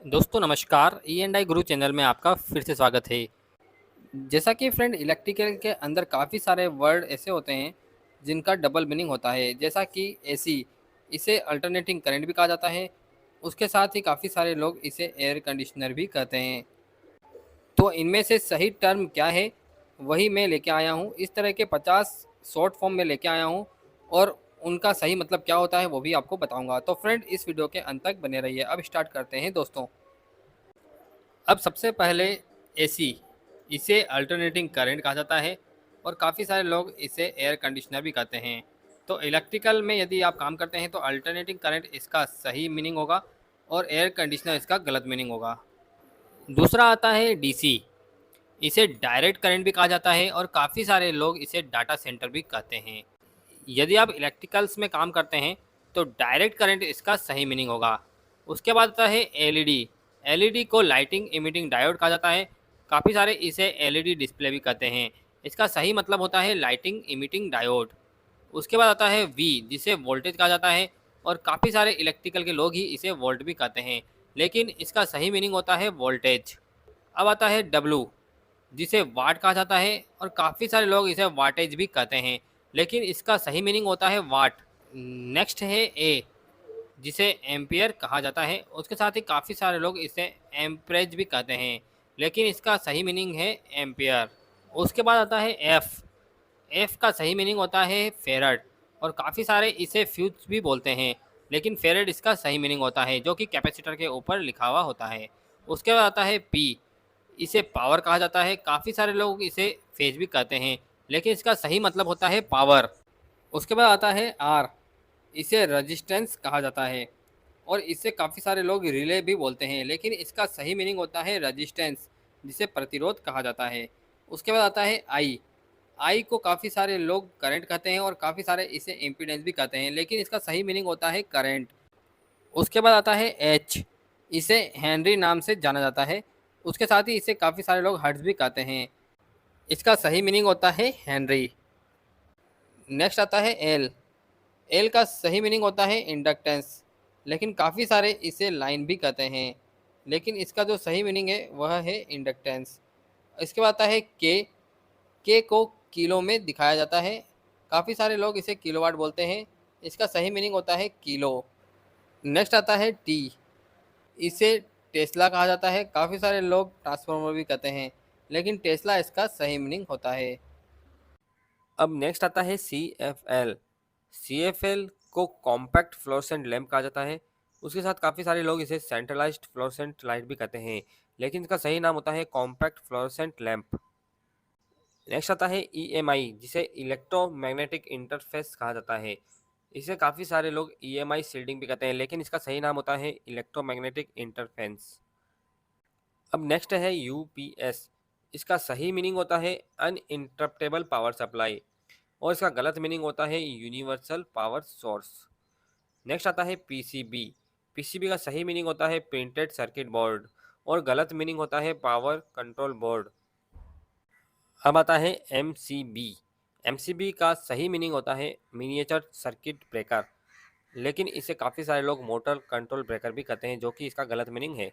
दोस्तों नमस्कार। E&I गुरु channel में आपका फिर से स्वागत है। जैसा कि फ्रेंड इलेक्ट्रिकल के अंदर काफ़ी सारे वर्ड ऐसे होते हैं जिनका डबल मीनिंग होता है, जैसा कि एसी, इसे अल्टरनेटिंग करंट भी कहा जाता है। उसके साथ ही काफ़ी सारे लोग इसे एयर कंडीशनर भी कहते हैं। तो इनमें से सही टर्म क्या है वही मैं लेके आया हूँ। इस तरह के 50 शॉर्ट फॉर्म में लेके आया हूँ और उनका सही मतलब क्या होता है वो भी आपको बताऊंगा। तो फ्रेंड इस वीडियो के अंत तक बने रहिए। अब स्टार्ट करते हैं दोस्तों। अब सबसे पहले एसी, इसे अल्टरनेटिंग करंट कहा जाता है और काफ़ी सारे लोग इसे एयर कंडीशनर भी कहते हैं। तो इलेक्ट्रिकल में यदि आप काम करते हैं तो अल्टरनेटिंग करंट इसका सही मीनिंग होगा और एयर कंडीशनर इसका गलत मीनिंग होगा। दूसरा आता है डीसी, इसे डायरेक्ट करंट भी कहा जाता है और काफ़ी सारे लोग इसे डाटा सेंटर भी कहते हैं। यदि आप इलेक्ट्रिकल्स में काम करते हैं तो डायरेक्ट करंट इसका सही मीनिंग होगा। उसके बाद आता है एलईडी। एलईडी को लाइटिंग इमिटिंग डायोड कहा जाता है। काफ़ी सारे इसे एलईडी डिस्प्ले भी कहते हैं। इसका सही मतलब होता है लाइटिंग इमिटिंग डायोड। उसके बाद आता है वी, जिसे वोल्टेज कहा जाता है और काफ़ी सारे इलेक्ट्रिकल के लोग ही इसे वोल्ट भी कहते हैं, लेकिन इसका सही मीनिंग होता है वोल्टेज। अब आता है डब्लू, जिसे वाट कहा जाता है और काफ़ी सारे लोग इसे वाटेज भी कहते हैं, लेकिन इसका सही मीनिंग होता है वाट। नेक्स्ट है ए, जिसे एम्पियर कहा जाता है। उसके साथ ही काफ़ी सारे लोग इसे एम्परेज भी कहते हैं, लेकिन इसका सही मीनिंग है एम्पियर। उसके बाद आता है एफ। एफ का सही मीनिंग होता है फेरड और काफ़ी सारे इसे फ्यूज भी बोलते हैं, लेकिन फेरड इसका सही मीनिंग होता है, जो कि कैपेसिटर के ऊपर लिखा हुआ होता है। उसके बाद आता है पी, इसे पावर कहा जाता है। काफ़ी सारे लोग इसे फेज भी कहते हैं, लेकिन इसका सही मतलब होता है पावर। उसके बाद आता है आर, इसे रजिस्टेंस कहा जाता है और इससे काफ़ी सारे लोग रिले भी बोलते हैं, लेकिन इसका सही मीनिंग होता है रजिस्टेंस, जिसे प्रतिरोध कहा जाता है। उसके बाद आता है आई। आई को काफ़ी सारे लोग करंट कहते हैं और काफ़ी सारे इसे इम्पीडेंस भी कहते हैं, लेकिन इसका सही मीनिंग होता है करंट। उसके बाद आता है एच, इसे हेनरी नाम से जाना जाता है। उसके साथ ही इसे काफ़ी सारे लोग हर्ट्ज भी कहते हैं। इसका सही मीनिंग होता है हेनरी। नेक्स्ट आता है एल। एल का सही मीनिंग होता है इंडक्टेंस, लेकिन काफ़ी सारे इसे लाइन भी कहते हैं, लेकिन इसका जो सही मीनिंग है वह है इंडक्टेंस। इसके बाद आता है के को किलो में दिखाया जाता है। काफ़ी सारे लोग इसे किलोवाट बोलते हैं। इसका सही मीनिंग होता है किलो। नेक्स्ट आता है टी, इसे टेस्ला कहा जाता है। काफ़ी सारे लोग ट्रांसफार्मर भी कहते हैं, लेकिन टेस्ला इसका सही मीनिंग होता है। अब नेक्स्ट आता है C F L. C F L को कॉम्पैक्ट फ्लोरेसेंट लैम्प कहा जाता है। उसके साथ काफ़ी सारे लोग इसे सेंट्रलाइज्ड फ्लोरेसेंट लाइट भी कहते हैं, लेकिन इसका सही नाम होता है कॉम्पैक्ट फ्लोरेसेंट लैम्प। नेक्स्ट आता है ई एम आई, जिसे इलेक्ट्रोमैग्नेटिक इंटरफेस कहा जाता है। इसे काफ़ी सारे लोग ई एम आई शील्डिंग भी कहते हैं, लेकिन इसका सही नाम होता है इलेक्ट्रोमैग्नेटिक इंटरफेरेंस। अब नेक्स्ट है यू पी एस। इसका सही मीनिंग होता है अनइंटरप्टेबल पावर सप्लाई और इसका गलत मीनिंग होता है यूनिवर्सल पावर सोर्स। नेक्स्ट आता है P C B. P C B का सही मीनिंग होता है प्रिंटेड सर्किट बोर्ड और गलत मीनिंग होता है पावर कंट्रोल बोर्ड। अब आता है M C B. M C B का सही मीनिंग होता है मिनिएचर सर्किट ब्रेकर, लेकिन इसे काफ़ी सारे लोग मोटर कंट्रोल ब्रेकर भी कहते हैं, जो कि इसका गलत मीनिंग है।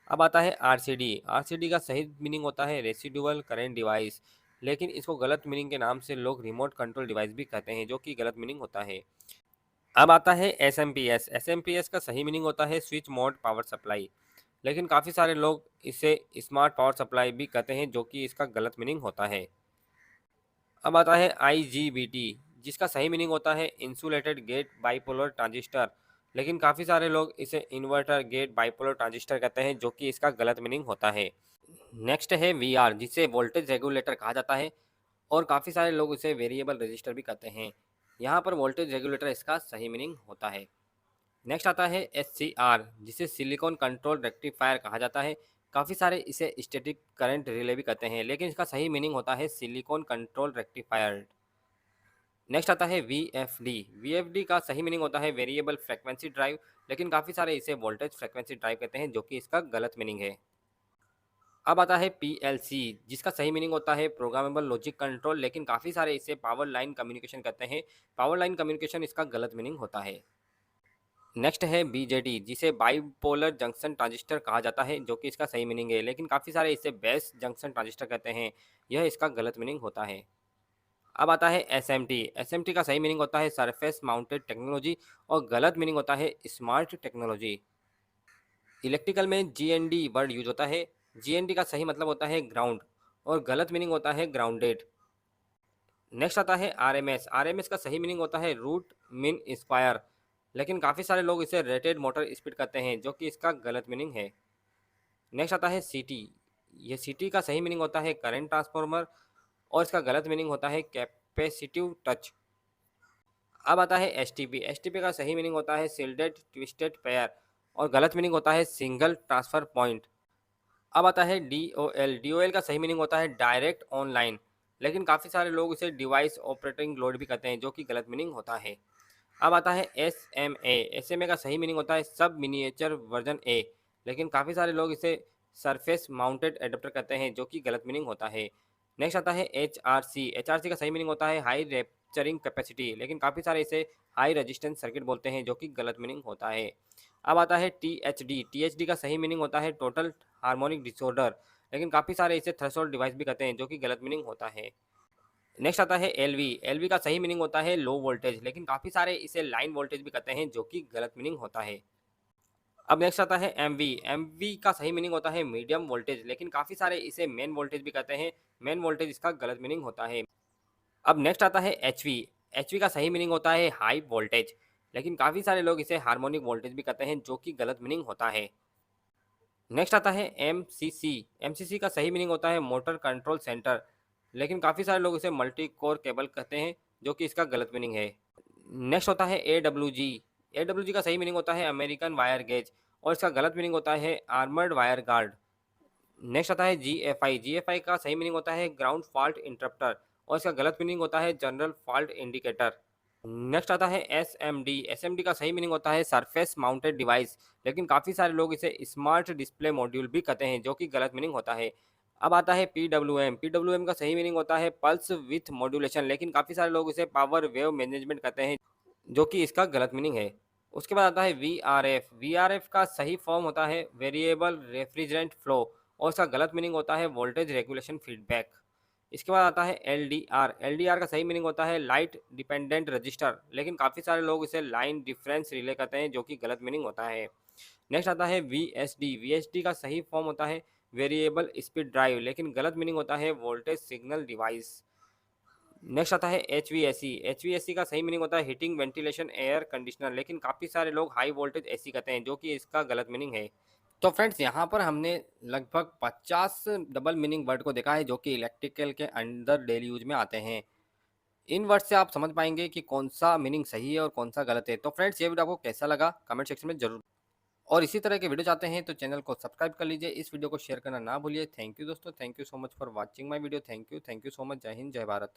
अब आता है R C D. R C D का सही मीनिंग होता है रेसिडुअल करेंट डिवाइस, लेकिन इसको गलत मीनिंग के नाम से लोग रिमोट कंट्रोल डिवाइस भी कहते हैं, जो कि गलत मीनिंग होता है। अब आता है S M P S. S M P S का सही मीनिंग होता है स्विच मोड पावर सप्लाई, लेकिन काफ़ी सारे लोग इसे स्मार्ट पावर सप्लाई भी कहते हैं, जो कि इसका गलत मीनिंग होता है। अब आता है आई जी बी टी, जिसका सही मीनिंग होता है इंसुलेटेड गेट बाइपोलर ट्रांजिस्टर, लेकिन काफ़ी सारे लोग इसे इन्वर्टर गेट बाइपोलर ट्रांजिस्टर कहते हैं, जो कि इसका गलत मीनिंग होता है। नेक्स्ट है वी आर, जिसे वोल्टेज रेगुलेटर कहा जाता है और काफ़ी सारे लोग इसे वेरिएबल रजिस्टर भी कहते हैं। यहाँ पर वोल्टेज रेगुलेटर इसका सही मीनिंग होता है। नेक्स्ट आता है एस सी आर, जिसे सिलिकॉन कंट्रोल रेक्टिफायर कहा जाता है। काफ़ी सारे इसे स्टैटिक करंट रिले भी कहते हैं, लेकिन इसका सही मीनिंग होता है सिलिकॉन कंट्रोल रेक्टिफायर। नेक्स्ट आता है V F D. V F D का सही मीनिंग होता है वेरिएबल फ्रिक्वेंसी ड्राइव, लेकिन काफ़ी सारे इसे वोल्टेज फ्रिक्वेंसी ड्राइव कहते हैं, जो कि इसका गलत मीनिंग है। अब आता है पी एल सी, जिसका सही मीनिंग होता है प्रोग्रामेबल लॉजिक कंट्रोल, लेकिन काफ़ी सारे इसे पावर लाइन कम्युनिकेशन कहते हैं। पावर लाइन कम्युनिकेशन इसका गलत मीनिंग होता है। नेक्स्ट है बीजेटी, जिसे बाइपोलर जंक्शन ट्रांजिस्टर कहा जाता है, जो कि इसका सही मीनिंग है, लेकिन काफ़ी सारे इसे बेस जंक्शन ट्रांजिस्टर कहते हैं। यह इसका गलत मीनिंग होता है। अब आता है एसएमटी। एसएमटी का सही मीनिंग होता है सरफेस माउंटेड टेक्नोलॉजी और गलत मीनिंग होता है स्मार्ट टेक्नोलॉजी। इलेक्ट्रिकल में जीएनडी वर्ड यूज होता है। जीएनडी का सही मतलब होता है ग्राउंड और गलत मीनिंग होता है ग्राउंडेड। नेक्स्ट आता है आरएमएस। आरएमएस का सही मीनिंग होता है रूट मीन इंस्पायर, लेकिन काफ़ी सारे लोग इसे रेटेड मोटर स्पीड कहते हैं, जो कि इसका गलत मीनिंग है। नेक्स्ट आता है सीटी। ये सीटी का सही मीनिंग होता है करंट ट्रांसफार्मर और इसका गलत मीनिंग होता है कैपेसिटिव टच। अब आता है एसटीपी। एसटीपी का सही मीनिंग होता है शिल्डेड ट्विस्टेड पेयर और गलत मीनिंग होता है सिंगल ट्रांसफर पॉइंट। अब आता है डीओएल। डीओएल का सही मीनिंग होता है डायरेक्ट ऑनलाइन, लेकिन काफ़ी सारे लोग इसे डिवाइस ऑपरेटिंग लोड भी कहते हैं, जो कि गलत मीनिंग होता है। अब आता है एसएमए। एसएमए का सही मीनिंग होता है सब मिनिएचर वर्जन ए, लेकिन काफ़ी सारे लोग इसे सरफेस माउंटेड एडाप्टर कहते हैं, जो कि गलत मीनिंग होता है। नेक्स्ट आता है एचआरसी। एचआरसी का सही मीनिंग होता है हाई रैप्चरिंग कैपेसिटी, लेकिन काफ़ी सारे इसे हाई रेजिस्टेंस सर्किट बोलते हैं, जो कि गलत मीनिंग होता है। अब आता है टीएचडी। टीएचडी का सही मीनिंग होता है टोटल हार्मोनिक डिसऑर्डर, लेकिन काफ़ी सारे इसे थ्रेशोल्ड डिवाइस भी कहते हैं, जो कि गलत मीनिंग होता है। नेक्स्ट आता है एलवी। एलवी का सही मीनिंग होता है लो वोल्टेज, लेकिन काफ़ी सारे इसे लाइन वोल्टेज भी कहते हैं, जो कि गलत मीनिंग होता है। अब नेक्स्ट आता है एमवी। एमवी का सही मीनिंग होता है मीडियम वोल्टेज, लेकिन काफ़ी सारे इसे मेन वोल्टेज भी कहते हैं। मेन वोल्टेज इसका गलत मीनिंग होता है। अब नेक्स्ट आता है एचवी। एचवी का सही मीनिंग होता है हाई वोल्टेज, लेकिन काफ़ी सारे लोग इसे हार्मोनिक वोल्टेज भी कहते हैं, जो कि गलत मीनिंग होता है। नेक्स्ट आता है एमसीसी। एमसीसी का सही मीनिंग होता है मोटर कंट्रोल सेंटर, लेकिन काफ़ी सारे लोग इसे मल्टी कोर केबल कहते हैं, जो कि इसका गलत मीनिंग है। नेक्स्ट होता है एडब्ल्यूजी। एडब्ल्यूजी का सही मीनिंग होता है अमेरिकन वायर गेज और इसका गलत मीनिंग होता है आर्मर्ड वायर गार्ड। नेक्स्ट आता है जीएफआई। जीएफआई का सही मीनिंग होता है ग्राउंड फॉल्ट इंटरप्टर और इसका गलत मीनिंग होता है जनरल फॉल्ट इंडिकेटर। नेक्स्ट आता है एसएमडी। एसएमडी का सही मीनिंग होता है सरफेस माउंटेड डिवाइस, लेकिन काफ़ी सारे लोग इसे स्मार्ट डिस्प्ले मॉड्यूल भी कहते हैं, जो कि गलत मीनिंग होता है। अब आता है पीडब्ल्यूएम। पीडब्ल्यूएम का सही मीनिंग होता है पल्स विथ मॉड्यूलेशन, लेकिन काफ़ी सारे लोग इसे पावर वेव मैनेजमेंट कहते हैं, जो कि इसका गलत मीनिंग है। उसके बाद आता है वीआरएफ। वीआरएफ का सही फॉर्म होता है वेरिएबल रेफ्रिजरेंट फ्लो और इसका गलत मीनिंग होता है वोल्टेज रेगुलेशन फीडबैक। इसके बाद आता है एलडीआर। एलडीआर का सही मीनिंग होता है लाइट डिपेंडेंट रजिस्टर, लेकिन काफ़ी सारे लोग इसे लाइन डिफरेंस रिले कहते हैं, जो कि गलत मीनिंग होता है। नेक्स्ट आता है वीएसडी। वीएसडी का सही फॉर्म होता है वेरिएबल स्पीड ड्राइव, लेकिन गलत मीनिंग होता है वोल्टेज सिग्नल डिवाइस। नेक्स्ट आता है एचवीएसी। एचवीएसी का सही मीनिंग होता है हीटिंग वेंटिलेशन एयर कंडीशनर, लेकिन काफ़ी सारे लोग हाई वोल्टेज एसी कहते हैं, जो कि इसका गलत मीनिंग है। तो फ्रेंड्स, यहाँ पर हमने लगभग 50 डबल मीनिंग वर्ड को देखा है, जो कि इलेक्ट्रिकल के अंदर डेली यूज में आते हैं। इन वर्ड से आप समझ पाएंगे कि कौन सा मीनिंग सही है और कौन सा गलत है। तो फ्रेंड्स, ये वीडियो आपको कैसा लगा कमेंट सेक्शन में जरूर, और इसी तरह के वीडियो चाहते हैं तो चैनल को सब्सक्राइब कर लीजिए। इस वीडियो को शेयर करना ना भूलिए। थैंक यू दोस्तों, thank you so much for watching my video. Thank you so much. जय हिंद, जय भारत।